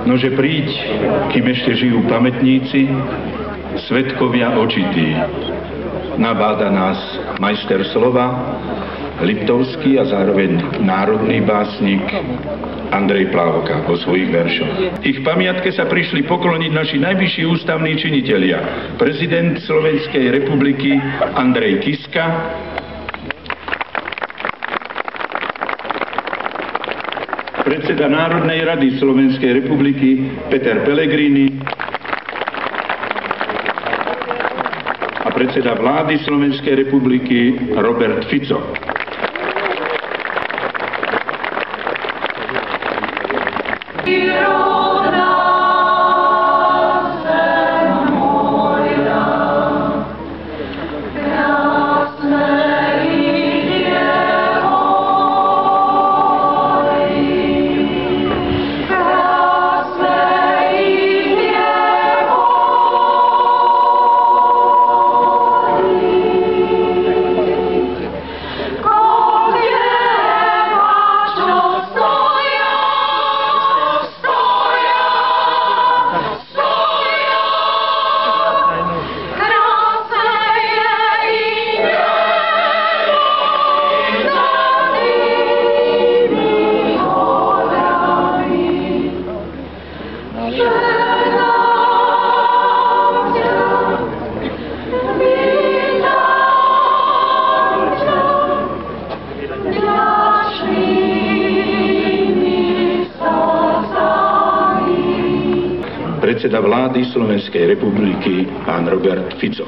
Nože príď, kým ešte žijú pamätníci, svedkovia očití. Nabáda nás majster slova, liptovský a zároveň národný básnik Andrej Plávka vo svojich veršoch. Ich pamiatke sa prišli pokloniť naši najvyšší ústavní činitelia. Prezident Slovenskej republiky Andrej Kiska, predseda Národnej rady Slovenskej republiky Peter Pellegrini a predseda vlády Slovenskej republiky Robert Fico. Predseda vlády Slovenskej republiky pán Robert Fico.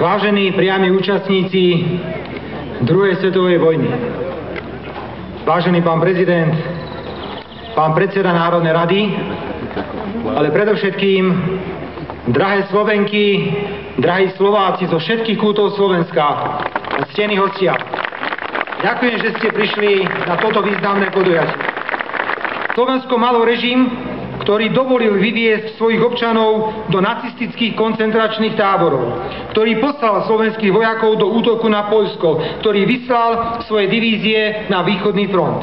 Vážení priami účastníci druhej svetovej vojny, vážený pán prezident, pán predseda Národnej rady, ale predovšetkým drahé Slovenky, drahí Slováci zo všetkých kútov Slovenska a ctení hostia. Ďakujem, že ste prišli na toto významné podujatie. Slovensko malo režim, ktorý dovolil vyviesť svojich občanov do nacistických koncentračných táborov, ktorý poslal slovenských vojakov do útoku na Poľsko, ktorý vyslal svoje divízie na východný front.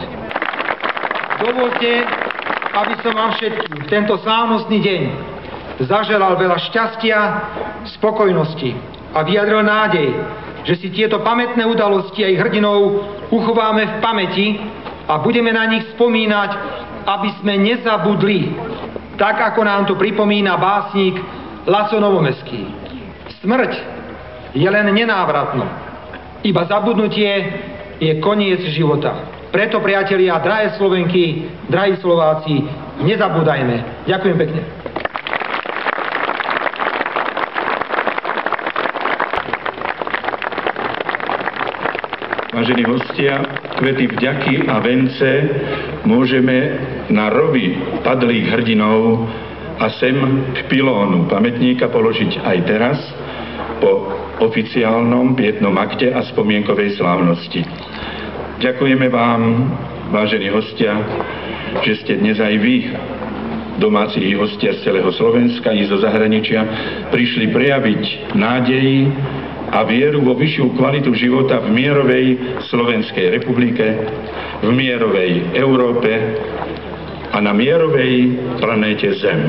Dovoľte, aby som vám všetkým v tento slávnostný deň zaželal veľa šťastia, spokojnosti a vyjadril nádej, že si tieto pamätné udalosti a ich hrdinov uchováme v pamäti a budeme na nich spomínať, aby sme nezabudli, tak ako nám to pripomína básnik Laco Novomeský. Smrť je len nenávratná. Iba zabudnutie je koniec života. Preto, priatelia, drahé Slovenky, drahí Slováci, nezabúdajme. Ďakujem pekne. Vážení hostia, kvety vďaky a vence môžeme na rovy padlých hrdinov a sem pilónu pamätníka položiť aj teraz po oficiálnom pietnom akte a spomienkovej slávnosti. Ďakujeme vám, vážení hostia, že ste dnes aj vy, domáci hostia z celého Slovenska i zo zahraničia, prišli prejaviť nádej a vieru vo vyššiu kvalitu života v mierovej Slovenskej republike, v mierovej Európe a na mierovej planéte Zem.